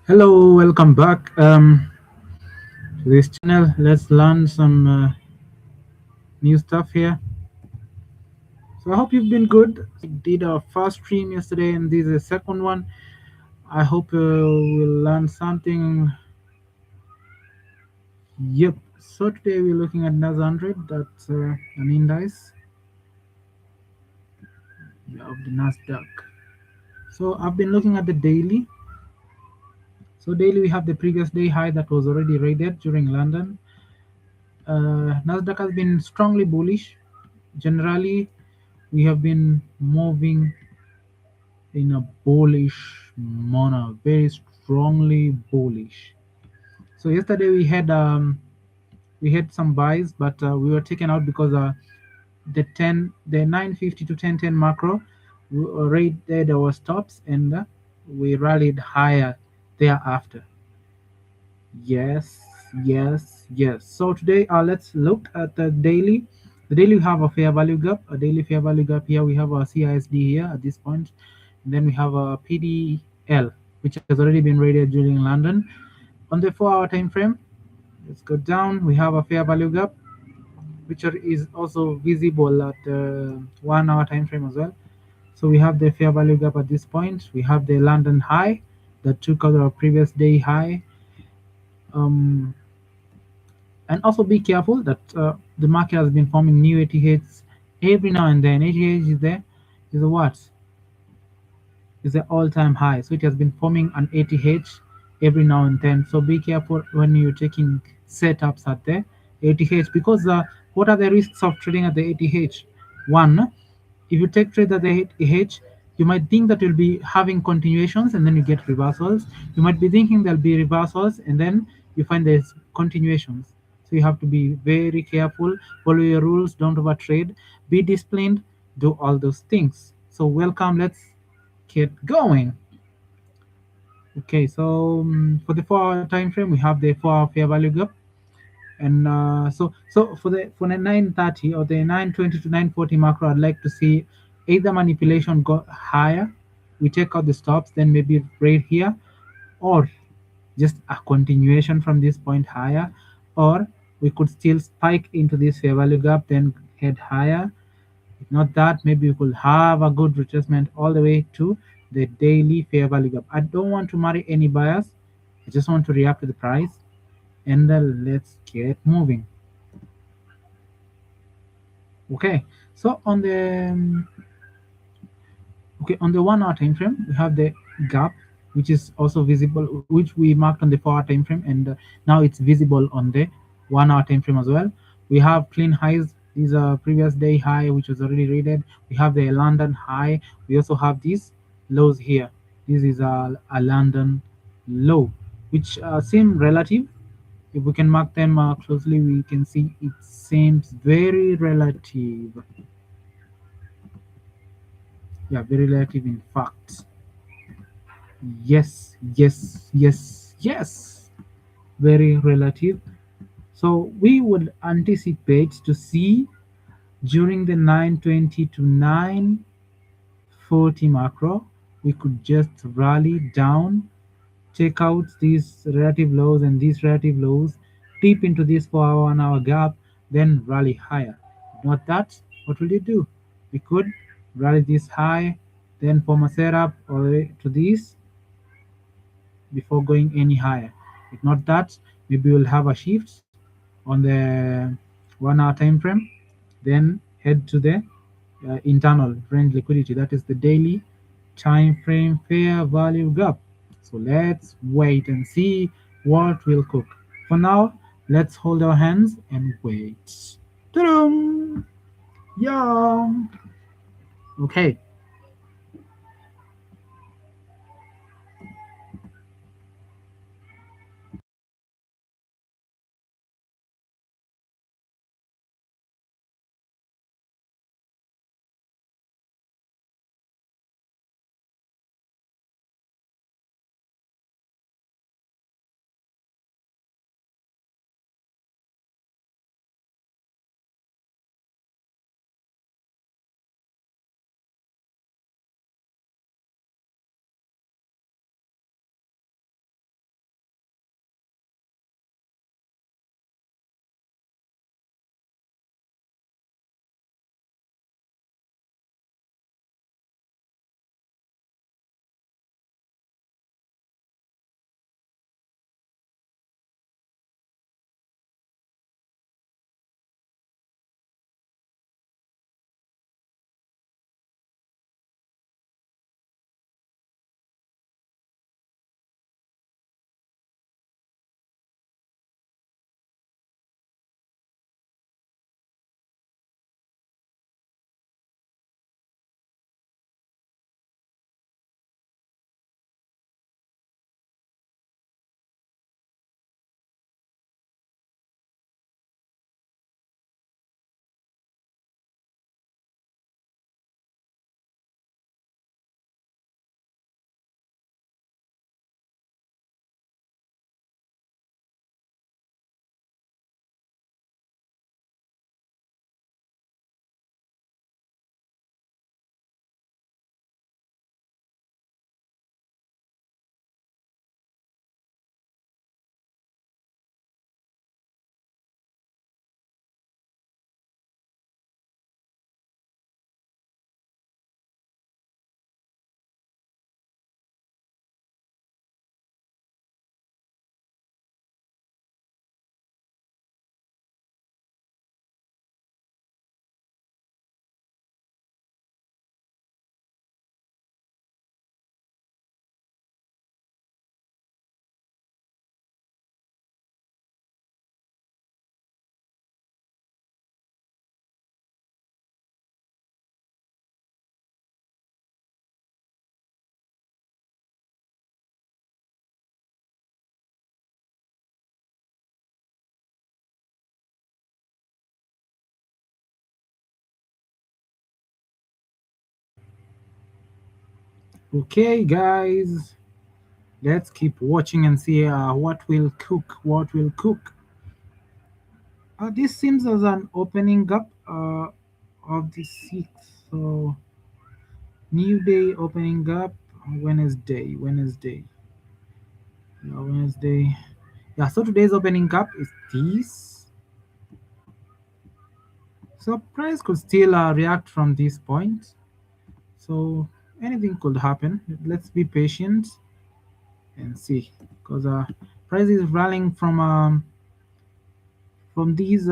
Hello, welcome back to this channel. Let's learn some new stuff here. So I hope you've been good. We did our first stream yesterday, and this is the second one. I hope we'll learn something. Yep. So today we're looking at Nasdaq. That's an index of the Nasdaq. So I've been looking at the daily. So daily we have the previous day high that was already raided during London. Nasdaq has been strongly bullish. Generally, we have been moving in a bullish manner, very strongly bullish. So yesterday we had some buys, but we were taken out because the 950 to 1010 macro rated our stops, and we rallied higher thereafter. Yes, yes, yes. So today, let's look at the daily. The daily we have a fair value gap, a daily fair value gap here. We have a CISD here at this point, and then we have a PDL, which has already been rated during London. On the 4-hour time frame, let's go down. We have a fair value gap, which is also visible at the 1-hour time frame as well. So we have the fair value gap at this point. We have the London high that took out our previous day high. Um, And also be careful that the market has been forming new ATHs every now and then. ATH is there, is a what? Is the all-time high. So it has been forming an ATH every now and then. So be careful when you're taking setups at the ATH, because what are the risks of trading at the ATH? One, if you take trade at the ATH, you might think that you'll be having continuations and then you get reversals. You might be thinking there'll be reversals and then you find there's continuations. So you have to be very careful, follow your rules, don't overtrade, be disciplined, do all those things. So welcome, let's get going. Okay, so for the 4-hour time frame, we have the 4-hour fair value gap, and so for the 930 or the 920 to 940 macro, I'd like to see either manipulation go higher, we take out the stops, then maybe right here, or just a continuation from this point higher, or we could still spike into this fair value gap, then head higher. If not that, maybe we could have a good retracement all the way to the daily fair value gap. I don't want to marry any bias. I just want to react to the price, and let's get moving. Okay, so on the 1-hour time frame, we have the gap, which is also visible, which we marked on the 4-hour time frame, and now it's visible on the 1-hour time frame as well. We have clean highs. These are previous day high, which was already rated. We have the London high. We also have these lows here. This is a London low, which seem relative. If we can mark them closely, we can see it seems very relative. Yeah, very relative in fact. Yes, yes, yes, yes. Very relative. So we would anticipate to see during the 920 to 940 macro, we could just rally down, take out these relative lows and these relative lows, dip into this 4-hour, 1-hour gap, then rally higher. Not that, what will you do? We could rally this high, then form a setup all the way to this before going any higher. If not that, maybe we'll have a shift on the 1-hour time frame, then head to the internal range liquidity. That is the daily time frame fair value gap. So let's wait and see what will cook. For now, let's hold our hands and wait. Ta-dum! Yeah. Okay. Okay, guys, let's keep watching and see what will cook. What will cook? This seems as an opening up of the sixth. So new day opening up Wednesday. Wednesday. Yeah, Wednesday. Yeah. So today's opening up is this. So price could still react from this point. So anything could happen. Let's be patient and see, because price is rallying from these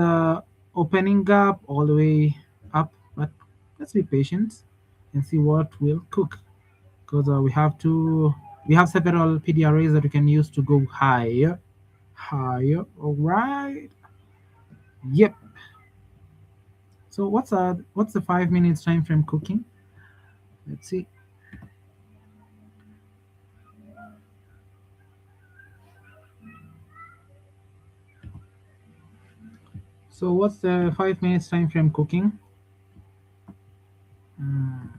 opening up all the way up. But let's be patient and see what will cook, because we have several PDRAs that we can use to go higher, higher. All right. Yep. So what's the 5 minutes time frame cooking? Let's see. So what's the 5 minutes time frame cooking? Mm.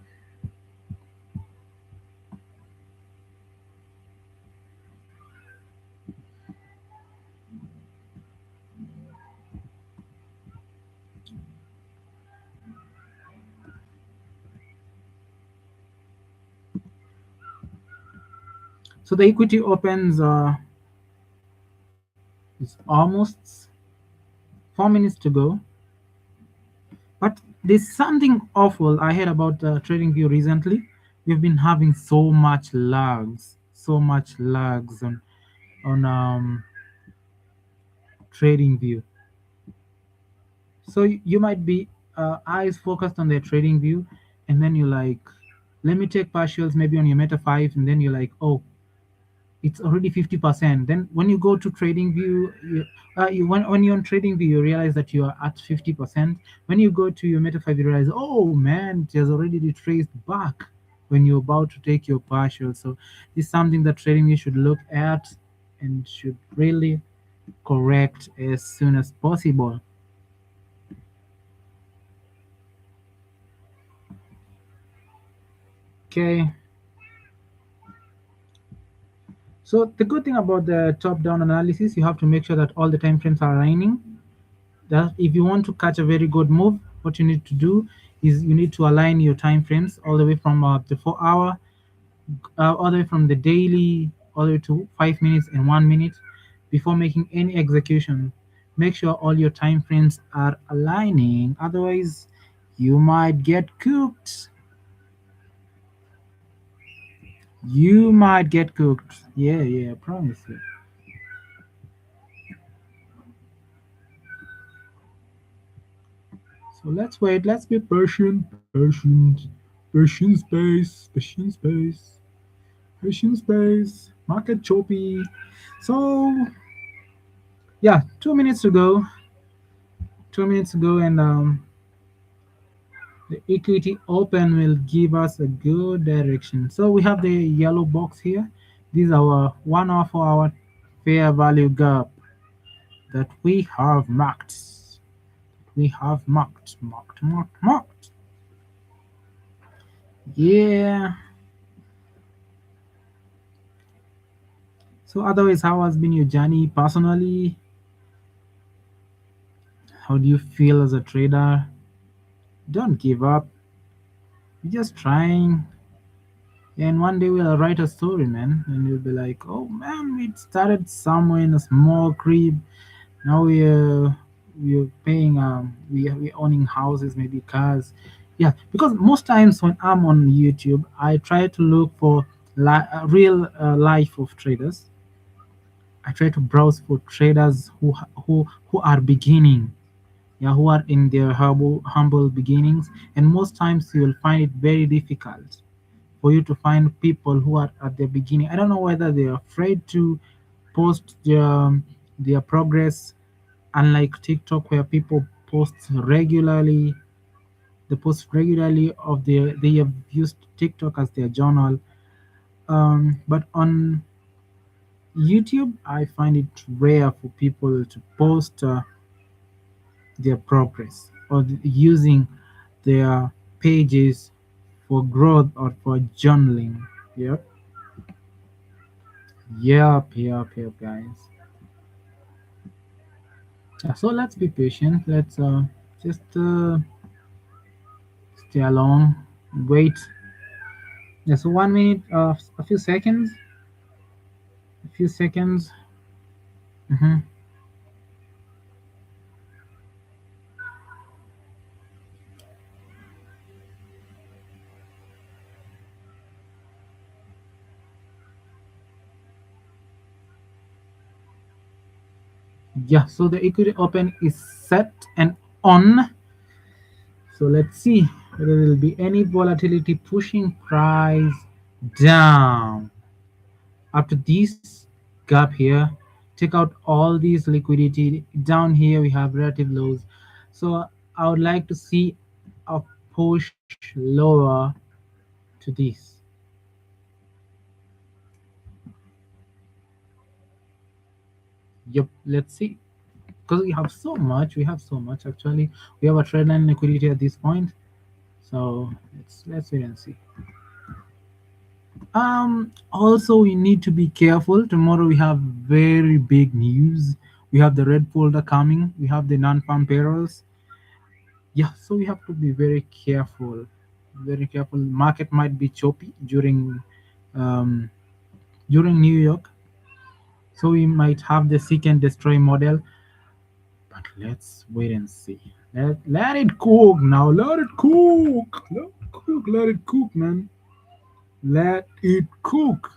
So the equity opens is almost 4 minutes to go. But there's something awful I heard about TradingView recently. We've been having so much lags on TradingView. So you might be eyes focused on the TradingView, and then you're like, let me take partials maybe on your Meta 5, and then you're like, oh, it's already 50%. Then when you go to TradingView, when you're on TradingView, you realize that you are at 50%. When you go to your Meta 5, you realize, oh man, it has already retraced back when you're about to take your partial. So this is something that TradingView should look at and should really correct as soon as possible. Okay. So the good thing about the top-down analysis, you have to make sure that all the time frames are aligning. That if you want to catch a very good move, what you need to do is you need to align your time frames all the way from the 4 hour, all the way from the daily, all the way to 5 minutes and 1 minute before making any execution. Make sure all your time frames are aligning, otherwise, you might get cooked. You might get cooked. Yeah, yeah, I promise you. So let's wait. Let's be patient, patient, patient space, patient space. Patient space, market choppy. So yeah, 2 minutes to go. 2 minutes to go, and the equity open will give us a good direction. So we have the yellow box here. This is our 1 hour, 4 hour fair value gap that we have marked. We have marked. Yeah. So otherwise, how has been your journey personally? How do you feel as a trader? Don't give up. You're just trying. And one day we'll write a story, man, and you'll be like, "Oh man, we started somewhere in a small crib. Now we're paying we're owning houses, maybe cars." Yeah, because most times when I'm on YouTube, I try to look for real life of traders. I try to browse for traders who are beginning, yeah, who are in their humble beginnings, and most times you will find it very difficult for you to find people who are at the beginning. I don't know whether they're afraid to post their progress, unlike TikTok where people post regularly. They post regularly of they have used TikTok as their journal. But on YouTube, I find it rare for people to post their progress or using their pages for growth or for journaling. Yep. Yep, guys. So let's be patient. Let's just stay along, wait. Yeah, so 1 minute, a few seconds, a few seconds. hmm Yeah, so the equity open is set and on. So let's see whether there will be any volatility pushing price down. After this gap here, take out all these liquidity. Down here we have relative lows. So I would like to see a push lower to this. Yep, let's see. Because we have so much actually. We have a trend line liquidity at this point. So let's wait and see. Also we need to be careful. Tomorrow we have very big news. We have the red folder coming, we have the non-farm payrolls. Yeah, so we have to be very careful. Very careful. Market might be choppy um during New York. So we might have the seek and destroy model. But let's wait and see. Let it cook now. Let it cook. Let it cook. Let it cook, man. Let it cook.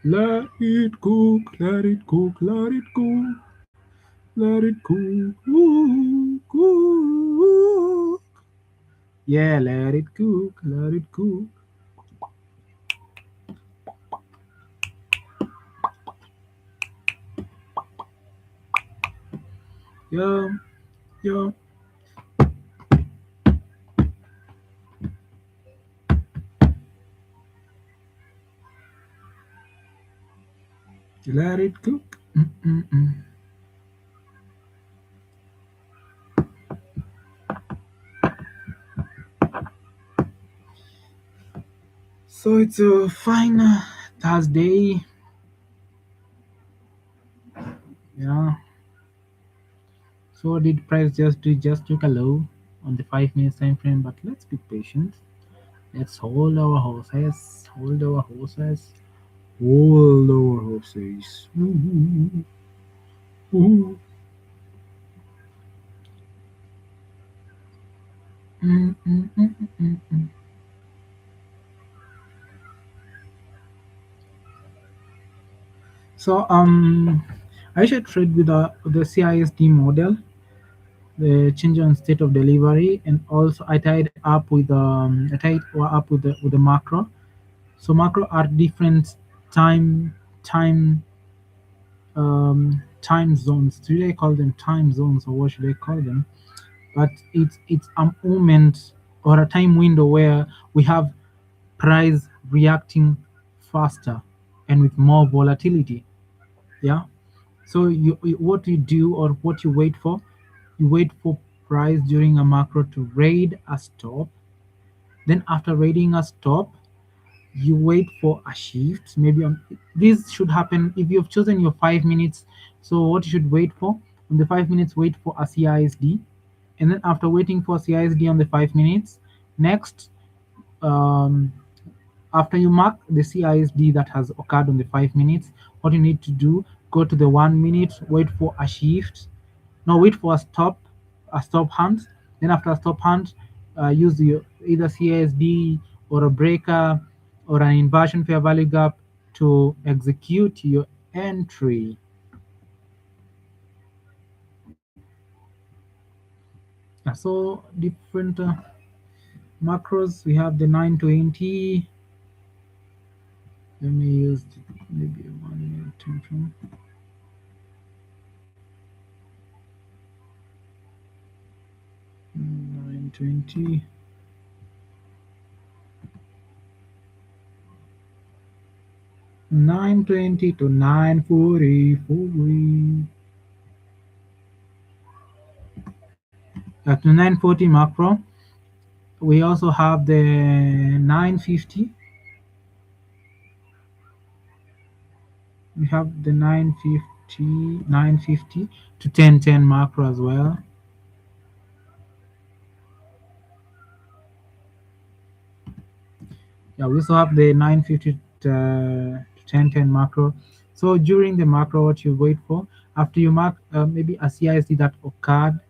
Let it cook. Let it cook. Let it cook. Let it cook. Ooh, cook. Yeah, let it cook. Let it cook. Yeah, yeah. Let it cook. Mm-mm-mm. So it's a fine Thursday. Yeah. So did price just took a low on the 5 minutes time frame, but let's be patient. Let's hold our horses, hold our horses, hold our horses. Ooh, ooh. Mm, mm, mm, mm, mm, mm. So I should trade with the CISD model, the change on state of delivery, and also I tied up with the macro. So macro are different time time time zones. Should I call them time zones or what should I call them? But it's a moment or a time window where we have price reacting faster and with more volatility. Yeah. So what you do or what you wait for, you wait for price during a macro to raid a stop. Then after raiding a stop, you wait for a shift maybe on this should happen if you've chosen your 5 minutes. So what you should wait for on the 5 minutes, wait for a CISD, and then after waiting for CISD on the 5 minutes, next, um, after you mark the CISD that has occurred on the 5 minutes, what you need to do, go to the 1 minute, wait for a shift, no, wait for a stop hunt. Then after a stop hunt, use your either CISD or a breaker or an inversion fair value gap to execute your entry. So different macros. We have the 920. Let me use maybe a 1 minute time frame. 920. 920 to 940. At the 940 macro, we also have the 950. We have the 950 to 1010 macro as well. Yeah, we also have the 950 to 1010 macro. So during the macro, what you wait for, after you mark maybe a CISD that occurred,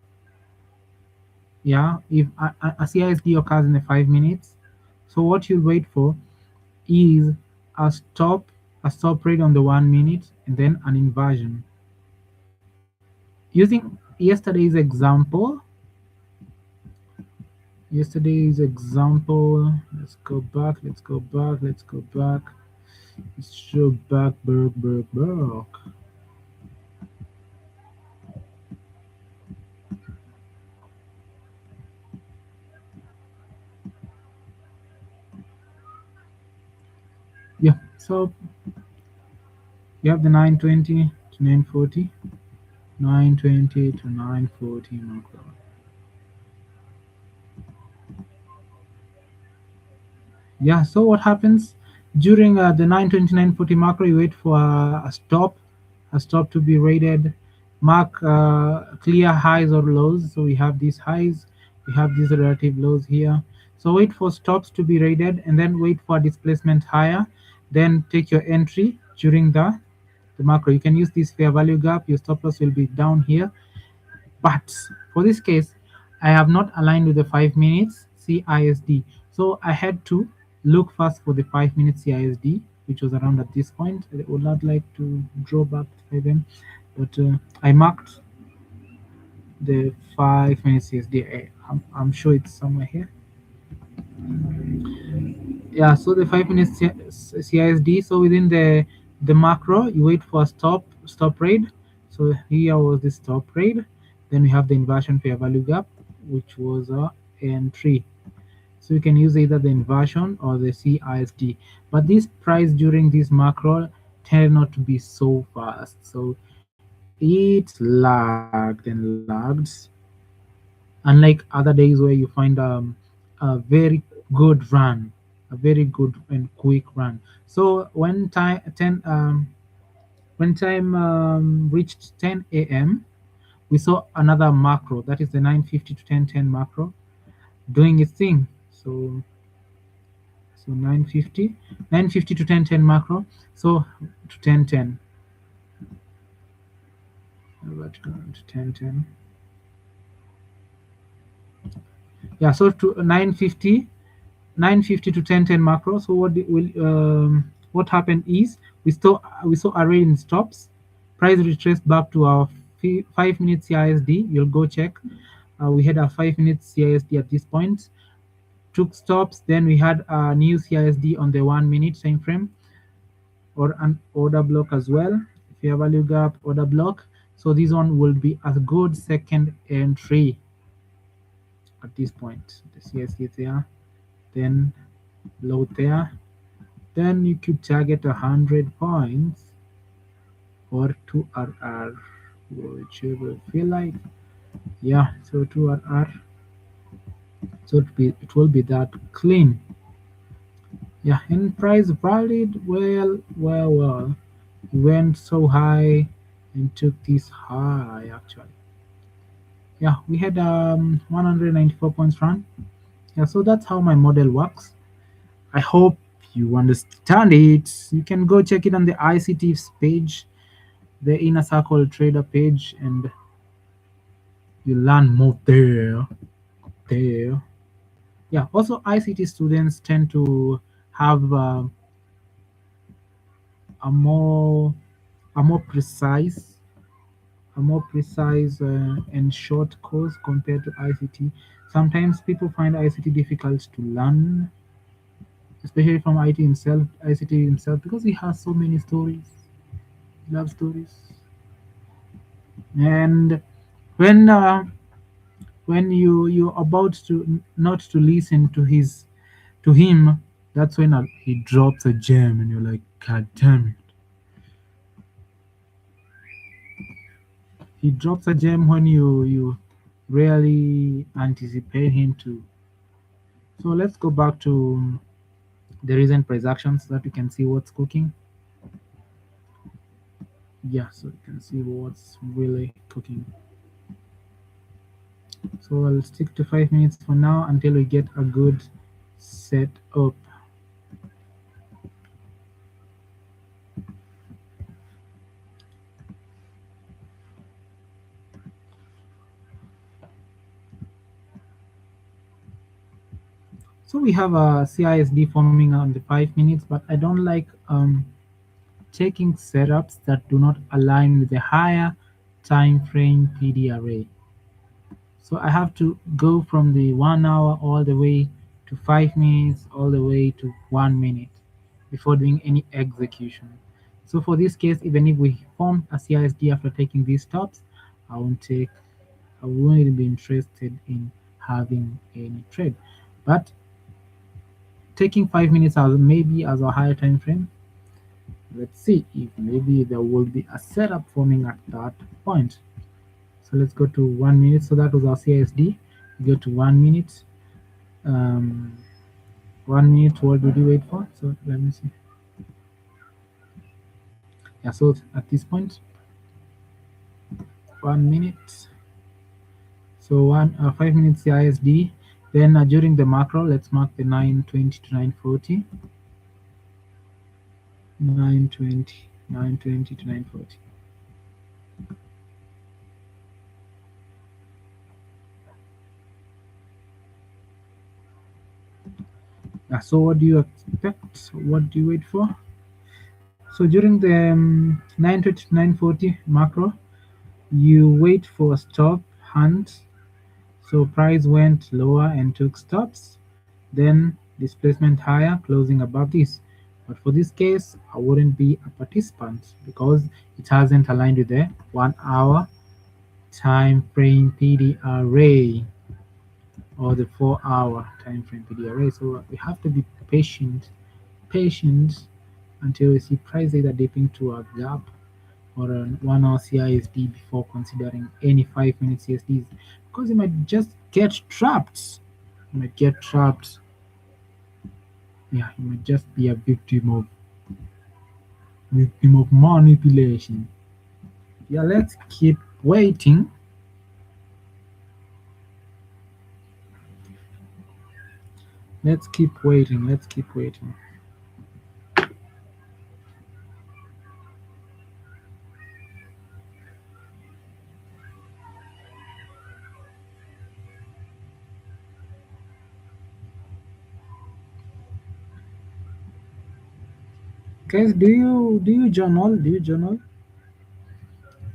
yeah, if a CISD occurs in the 5 minutes, so what you wait for is a stop, a stop rate on the 1 minute, and then an inversion. Using yesterday's example, let's go back, let's go back, let's go back. Let's show back, back. Yeah, so you have the 920 to 940, 920 to 940 macro. Yeah, so what happens during the 920 940 macro? You wait for a stop to be rated, mark clear highs or lows. So we have these highs, we have these relative lows here. So wait for stops to be rated and then wait for displacement higher, then take your entry during the macro. You can use this fair value gap. Your stop loss will be down here, but for this case, I have not aligned with the 5 minutes CISD. So I had to look first for the 5 minutes CISD, which was around at this point. I would not like to draw back to 5M, but I marked the 5 minutes CISD. I'm sure it's somewhere here. Yeah, so the 5 minutes CISD. So within the macro, you wait for a stop rate. So here was the stop rate. Then we have the inversion fair value gap, which was a entry. So you can use either the inversion or the CISD. But this price during this macro tend not to be so fast. So it lagged and lagged, unlike other days where you find a very good run, a very good and quick run. So when time reached 10 a.m., we saw another macro, that is the 950 to 1010 macro, doing its thing. So 950 to 1010 macro. So to 1010, let's go to 1010. Yeah, so to 950 to 1010 macro. So what happened is we saw a range in stops, price retraced back to our 5 minute CISD. You'll go check. We had a 5 minute CISD at this point, took stops. Then we had a new CISD on the 1 minute time frame, or an order block as well. Fair value gap, order block. So this one will be a good second entry at this point. The CISD there, then low there. Then you could target 100 points or 2RR, whichever you feel like. Yeah, so 2RR. So it will be that clean. Yeah, and price rallied well. It went so high and took this high actually. Yeah, we had 194 points run. Yeah, so that's how my model works. I hope you understand it. You can go check it on the ICT's page, the Inner Circle Trader page, and you learn more there. There. Yeah. Also, ICT students tend to have a more a more precise and short course compared to ICT. Sometimes people find ICT difficult to learn, especially from ICT himself, because he has so many stories, love stories. And when you're about to not to listen to him, that's when he drops a gem, and you're like, God damn it! He drops a gem when you really anticipate him to. So let's go back to the recent price actions so that we can see what's cooking. Yeah, so you can see what's really cooking. So I'll stick to 5 minutes for now until we get a good setup. So we have a CISD forming on the 5 minutes, but I don't like taking setups that do not align with the higher time frame PD array. So I have to go from the 1 hour all the way to 5 minutes, all the way to 1 minute before doing any execution. So for this case, even if we form a CISD after taking these stops, I won't take, I won't be interested in having any trade. But taking 5 minutes as maybe as a higher time frame, let's see if maybe there will be a setup forming at that point. So let's go to 1 minute. So that was our CISD. We go to 1 minute. Um, 1 minute. What did you wait for? So let me see. Yeah. So at this point, 1 minute. So 5 minutes CISD. Then during the macro, let's mark the 9:20 to 9:40. 9:20, 9:20 to 9:40. Yeah, so what do you expect? What do you wait for? So during the 9:20 to 9:40 macro, you wait for a stop hunt. So price went lower and took stops, then displacement higher, closing above this. But for this case, I wouldn't be a participant because it hasn't aligned with the 1 hour time frame PD array or the 4 hour time frame PD array. So we have to be patient until we see price either dipping to a gap or a 1 hour CISD before considering any 5 minute CSDs because you might just get trapped. You might get trapped. Yeah, you might just be a victim of manipulation. Yeah, let's keep waiting. Let's keep waiting. Let's keep waiting. Guys, do you journal? Do you journal?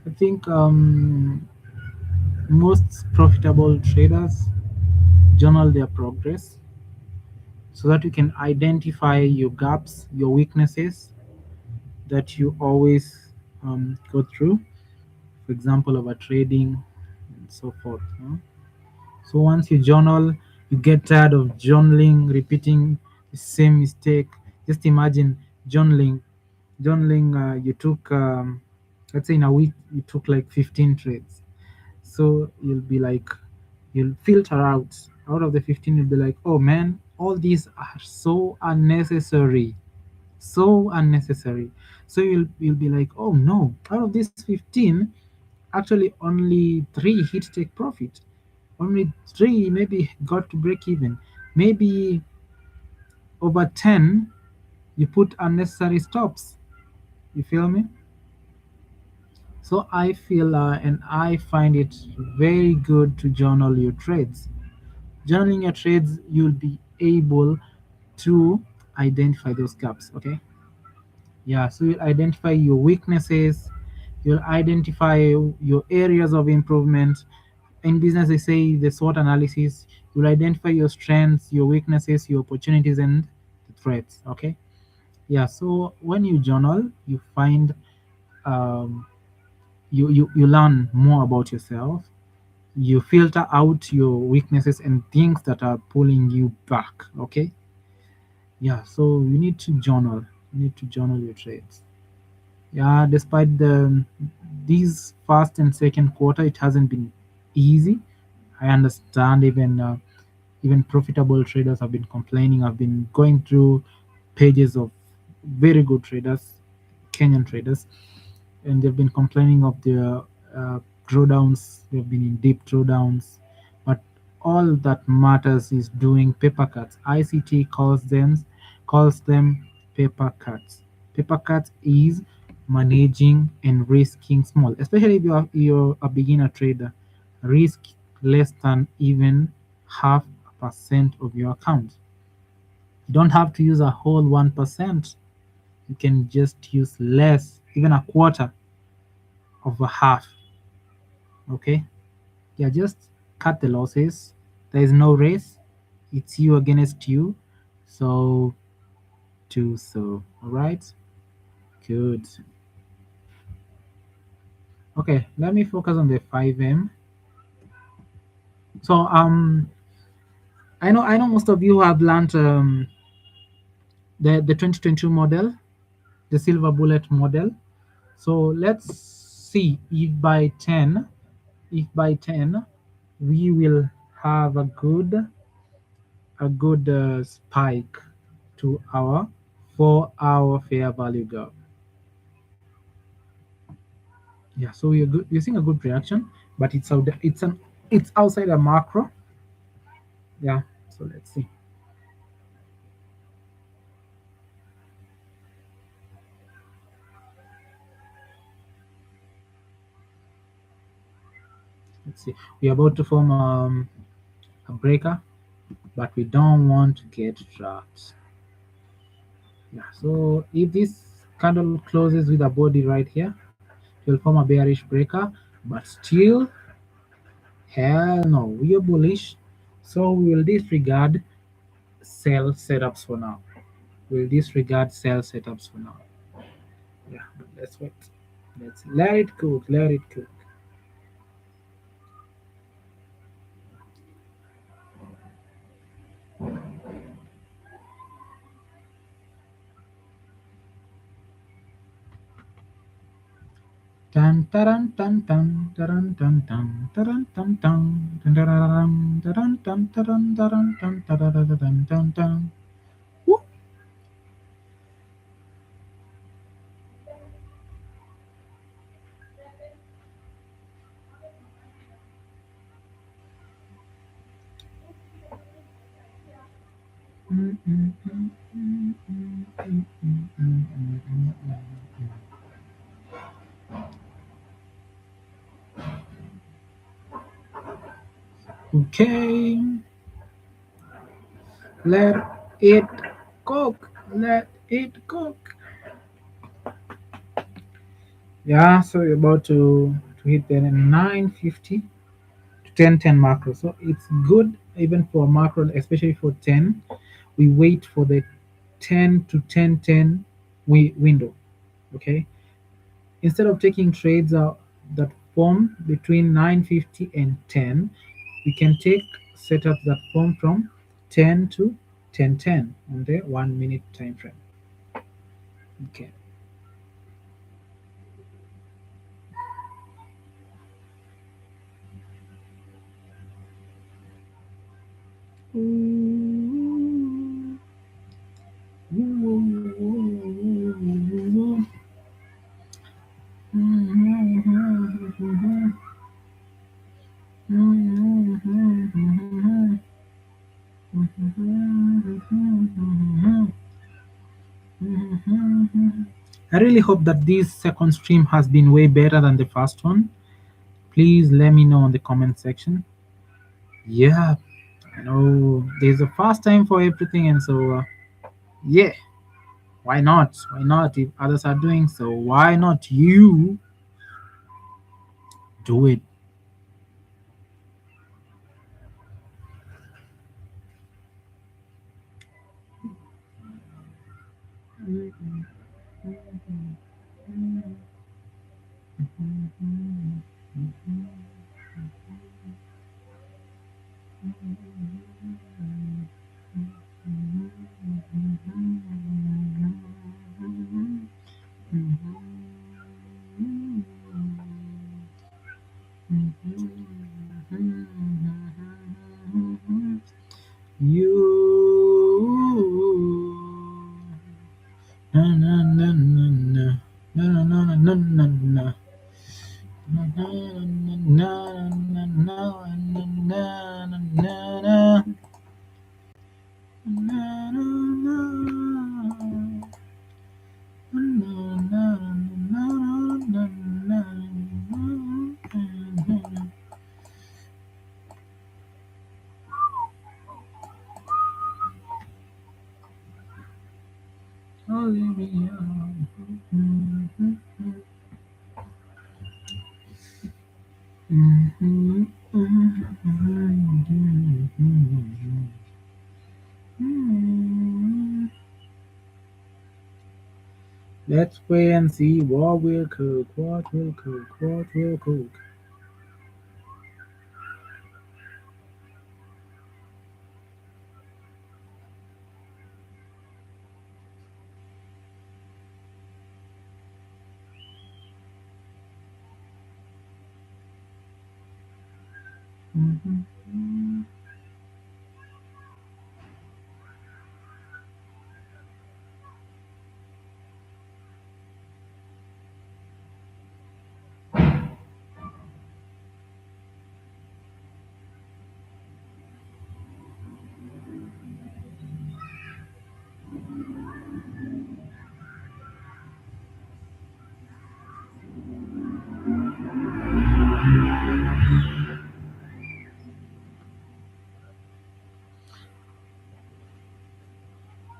I think most profitable traders journal their progress so that you can identify your gaps, your weaknesses that you always go through. For example, over trading and so forth. So once you journal, you get tired of journaling, repeating the same mistake. Just imagine journaling. Journaling, you took, let's say in a week, you took like 15 trades. So you'll be like, you'll filter out of the 15, you'll be like, oh man, all these are so unnecessary. So unnecessary. So you'll be like, oh no, out of these 15, actually only three hit take profit, only three maybe got to break even, maybe over 10 you put unnecessary stops. You feel me? So I feel and I find it very good to journal your trades. Journaling your trades, you'll be able to identify those gaps. Okay. Yeah, so you'll identify your weaknesses, you'll identify your areas of improvement. In business, they say the SWOT analysis. You'll identify your strengths, your weaknesses, your opportunities, and the threats. Okay. Yeah. So when you journal, you find um, you learn more about yourself. You filter out your weaknesses and things that are pulling you back. Okay. Yeah. So you need to journal. You need to journal your trades. Yeah, despite these first and second quarter, it hasn't been easy. I understand even profitable traders have been complaining. I've been going through pages of very good traders, Kenyan traders, and they've been complaining of their drawdowns. They've been in deep drawdowns, but all that matters is doing paper cuts. ICT calls them paper cuts. Paper cuts is managing and risking small, especially if you're a beginner trader. Risk less than even half a percent of your account. You don't have to use a whole 1%. You can just use less, even a quarter of a half. Okay, yeah, just cut the losses. There is no race, it's you against you. So do so. All right, good. Okay, let me focus on the 5M. So I know most of you have learned the 2022 model, the silver bullet model. So let's see if by 10 we will have a good spike to our 4-hour fair value gap. Yeah, so we're seeing a good reaction, but it's outside a macro. Yeah, so let's see. Let's see. We're about to form a breaker, but we don't want to get trapped. Yeah, so if this candle closes with a body right here, it will form a bearish breaker, but still, hell no, we are bullish. So we will disregard sell setups for now. We'll disregard sell setups for now. Yeah, but let's wait. Let's let it cook. Let it cook. Tan taran tan tan taran tan tan taran tan tan tararam taran tan taran taran tan tararara tan tan. Woo! Mm, mm, mm, mm, mm, mm, mm, mm, mm, mm. Okay, let it cook. Let it cook. Yeah, so we're about to hit the 950 to 1010 macro. So it's good even for macro, especially for 10. We wait for the 10 to 1010 window. Okay, instead of taking trades that form between 950 and 10, we can take setups that form from 10 to 1010 on the 1 minute time frame. Okay. I really hope that this second stream has been way better than the first one. Please let me know in the comment section. Yeah, I know there's a fast time for everything, and so yeah, why not? Why not? If others are doing so, why not you do it? You. Na na na na na. Na na na na na na. Na na na na na na na na na. Na na na. Na na na na na na. Olivia. Let's wait and see what will cook, what will cook, what will cook.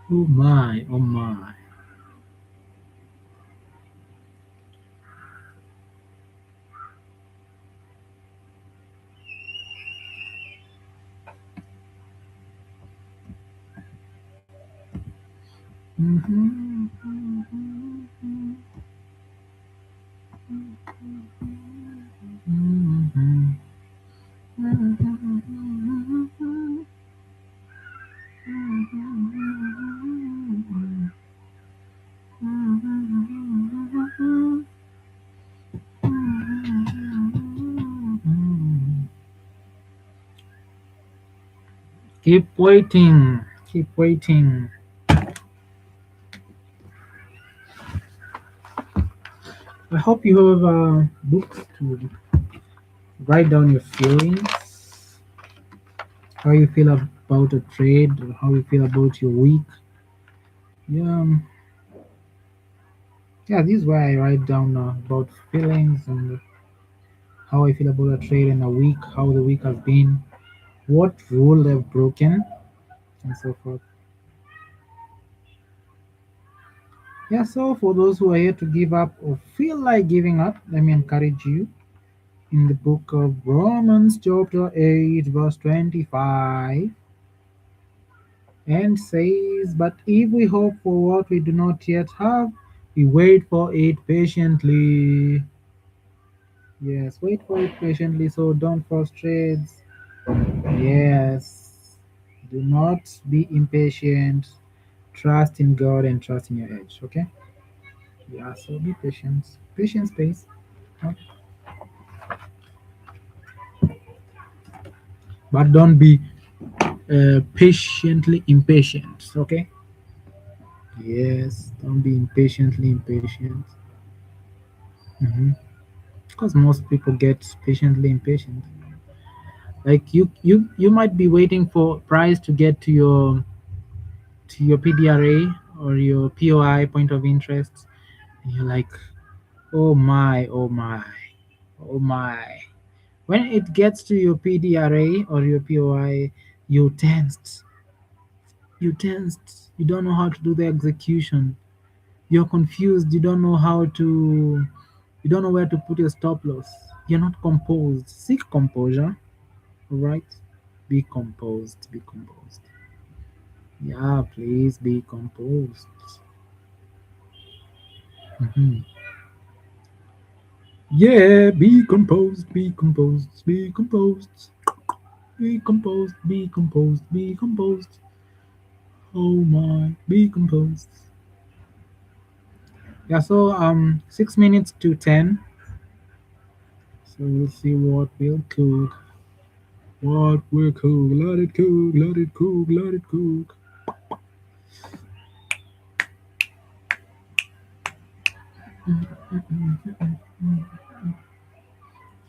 Oh my, oh my. Keep waiting, keep waiting. I hope you have books to write down your feelings, how you feel about a trade, or how you feel about your week. Yeah, yeah. This is where I write down about feelings and how I feel about a trade in a week, how the week has been, what rule I've broken, and so forth. Yeah. So for those who are here to give up or feel like giving up, let me encourage you in the book of Romans, chapter 8, verse 25. And says, "But if we hope for what we do not yet have, we wait for it patiently." Yes, wait for it patiently, so don't frustrate. Yes, do not be impatient. Trust in God and trust in your edge, okay? Yeah, so be patient. Patience pays. Okay? But don't be patiently impatient, okay? Yes, don't be impatiently impatient. Because most people get patiently impatient. Like you might be waiting for price to get to your PDRA or your POI, point of interest, and you're like, oh my, oh my, oh my. When it gets to your PDRA or your POI, you tensed, you tensed. You don't know how to do the execution. You're confused. You don't know how to. You don't know where to put your stop loss. You're not composed. Seek composure. Right? Be composed. Be composed. Yeah, please be composed. Mhm. Yeah, be composed. Be composed. Be composed. Be composed. Be composed. Be composed. Oh my, be composed. Yeah, so 6 minutes to 10. So we'll see what we'll cook. What we cook, let it cook, let it cook, let it cook.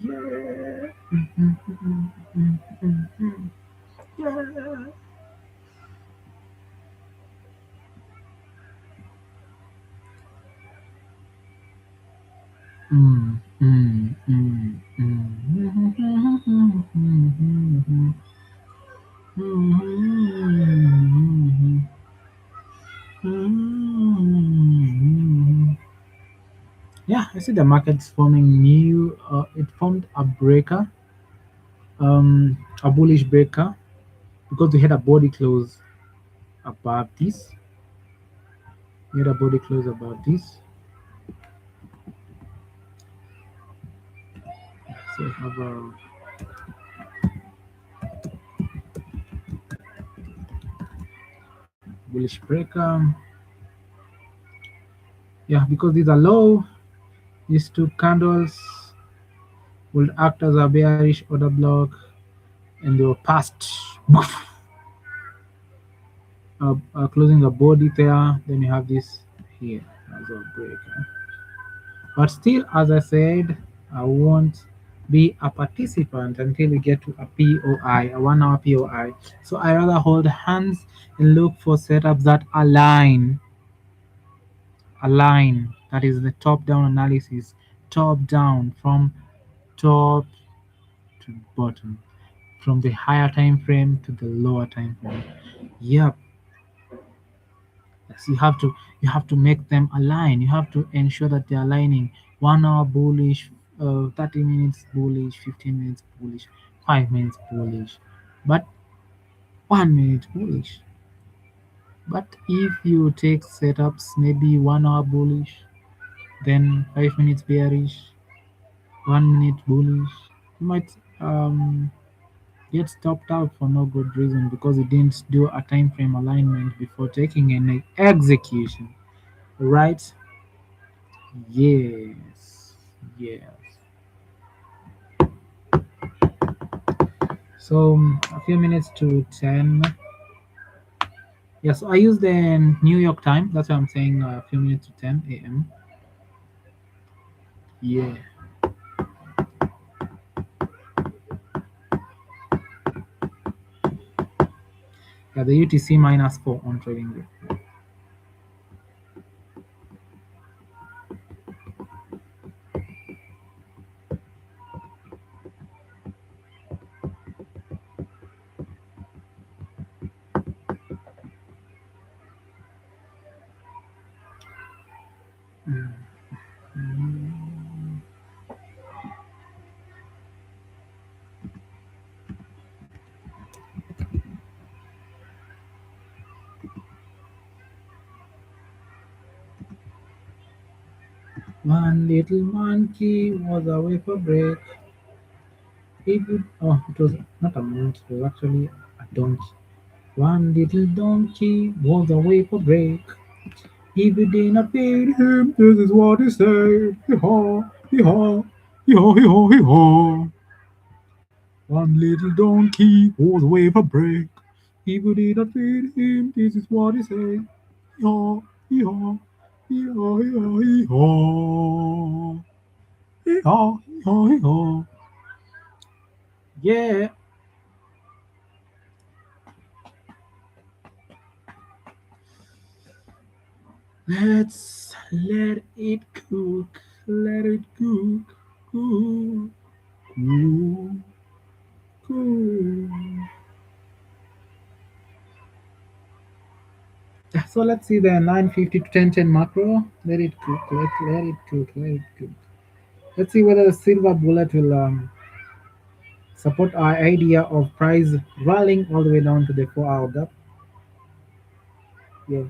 Yeah. Yeah. Mm, mm, mm, mm. Yeah, I see the market's forming new. It formed a breaker, a bullish breaker, because we had a body close above this. We had a body close above this. So we have a bullish breaker. Yeah, because these are low, these two candles will act as a bearish order block, and they will pass closing the body there. Then you have this here as a breaker. But still, as I said, I won't be a participant until we get to a POI, a 1 hour POI. So I rather hold hands and look for setups that align. That is the top-down analysis, top-down from top to bottom, from the higher time frame to the lower time frame. Yep. Yes, you have to make them align. You have to ensure that they're aligning. 1 hour bullish, 30 minutes bullish, 15 minutes bullish, 5 minutes bullish, but 1 minute bullish. But if you take setups, maybe 1 hour bullish, then 5 minutes bearish, 1 minute bullish, you might get stopped out for no good reason because you didn't do a time frame alignment before taking an execution, right? Yes, yes. So a few minutes to 10. Yes, I use the New York time. That's why I'm saying a few minutes to 10 a.m. Yeah, yeah. The UTC -4 on trading view. One little monkey was away for break. It was not a monkey. It was actually a donkey. One little donkey was away for break. If you did not feed him, this is what he said. Hee haw, hee haw, hee haw, hee haw, hee haw. One little donkey was away for break. If you did not feed him, this is what he said. Hee haw, hee haw, hee haw, hee haw, hee haw. Hee haw, hee haw, hee haw. Yeah, let's let it cook. Let it cook. Cook, cook, cook. So let's see the 950 to 1010 macro. Let it cook. Let it cook. Let it cook. Let's see whether the silver bullet will support our idea of price rallying all the way down to the 4 hour gap. Yeah.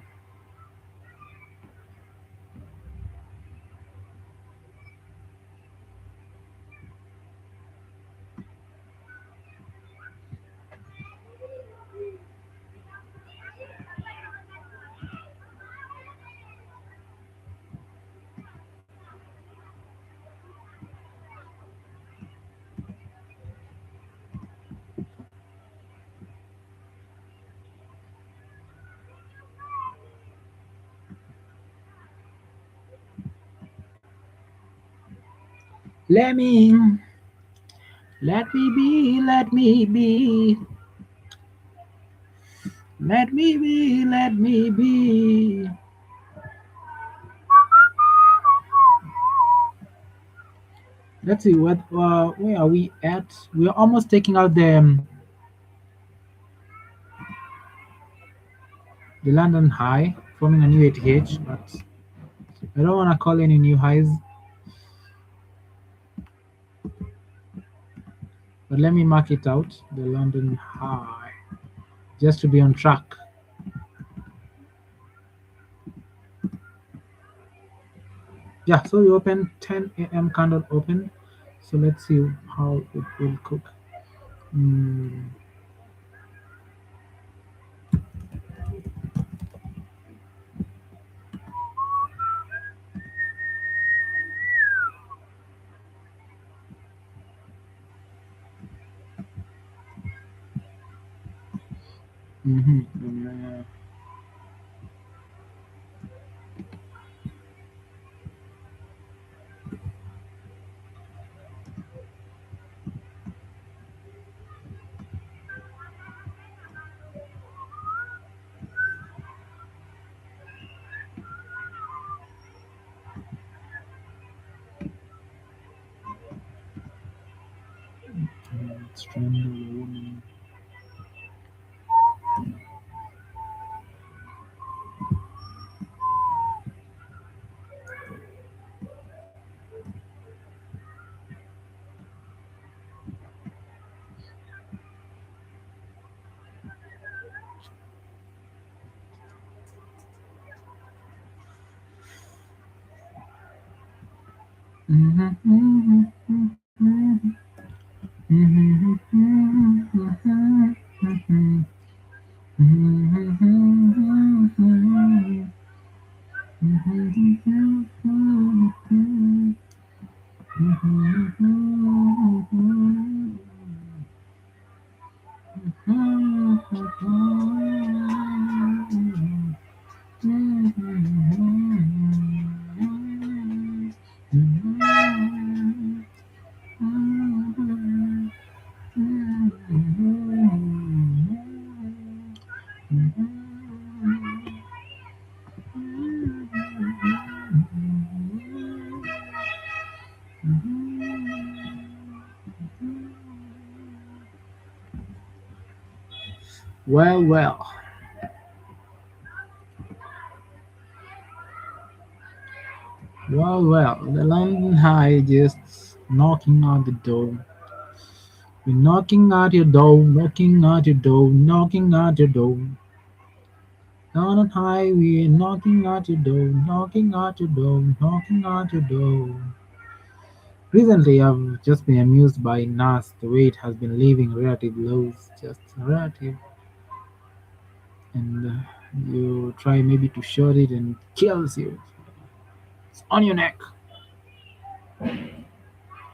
Let me, let me be, let me be, let me be, let me be. Let's see what. Where are we at? We're almost taking out the London high, forming a new 80H, but I don't want to call any new highs. But let me mark it out, the London high, just to be on track. Yeah, so we open 10 a.m. candle open. So let's see how it will cook. Mm, mhm, Strangle a woman. Mhm, mhm, mhm, mhm, mhm, mhm, mhm, mhm, mhm, Well, well, well, the London High just knocking on the door. We're knocking at your door, knocking at your door, knocking at your door. London High, we're knocking at your door, knocking at your door, knocking at your door. Recently, I've just been amused by NAS, the way it has been leaving relative lows, just relative, and you try maybe to short it and it kills you. It's on your neck.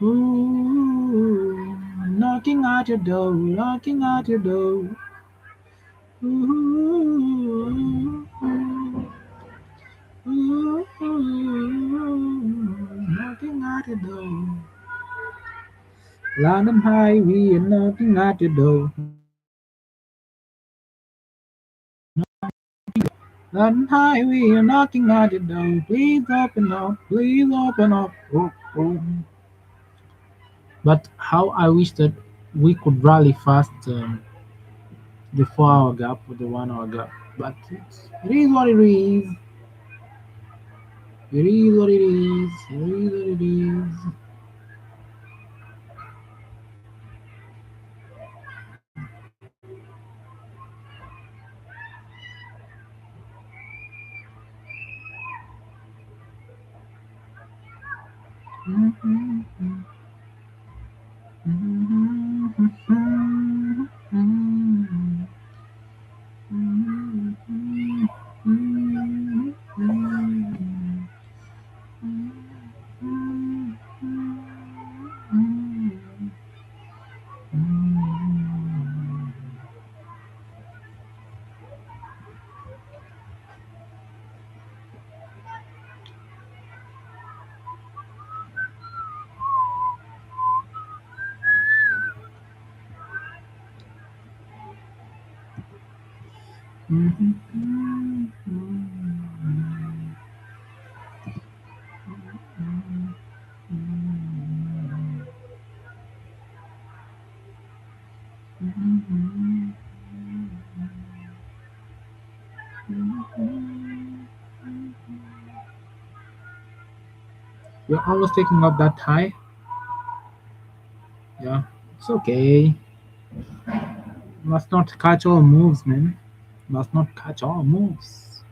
Ooh, knocking at your door, knocking at your door. Ooh, ooh, knocking at your door. London High, we are knocking at your door. London High, we are knocking at your door. Please open up, please open up. Oh, oh. But how I wish that we could rally fast the 4 hour gap or the 1 hour gap. But it is what it is. It is what it is. It is what it is. Mhm. You're almost taking up that high. Yeah, it's okay. Must not catch all moves, man. Must not catch all moves.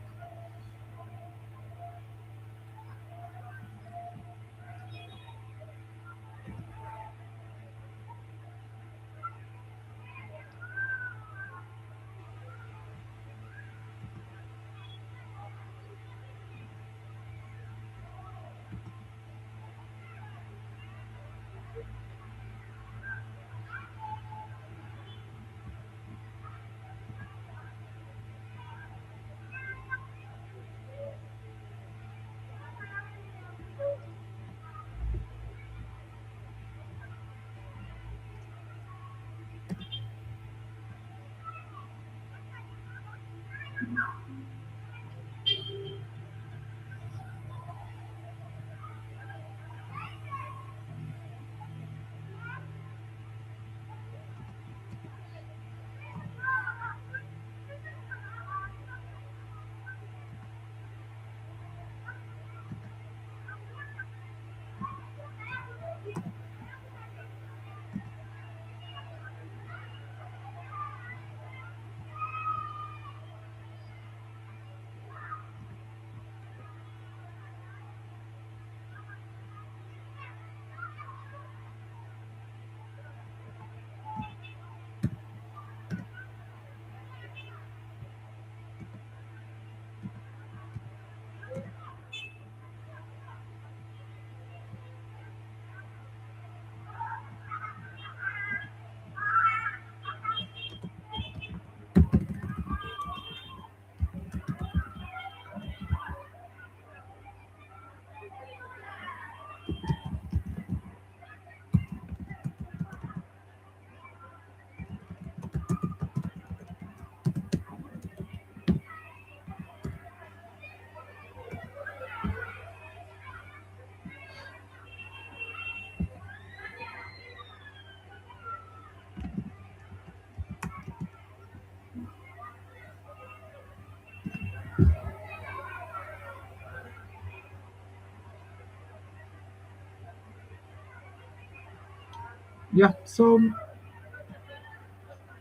Yeah, so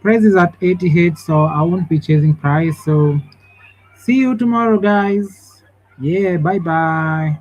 price is at 88, so I won't be chasing price. So see you tomorrow, guys. Yeah, bye bye.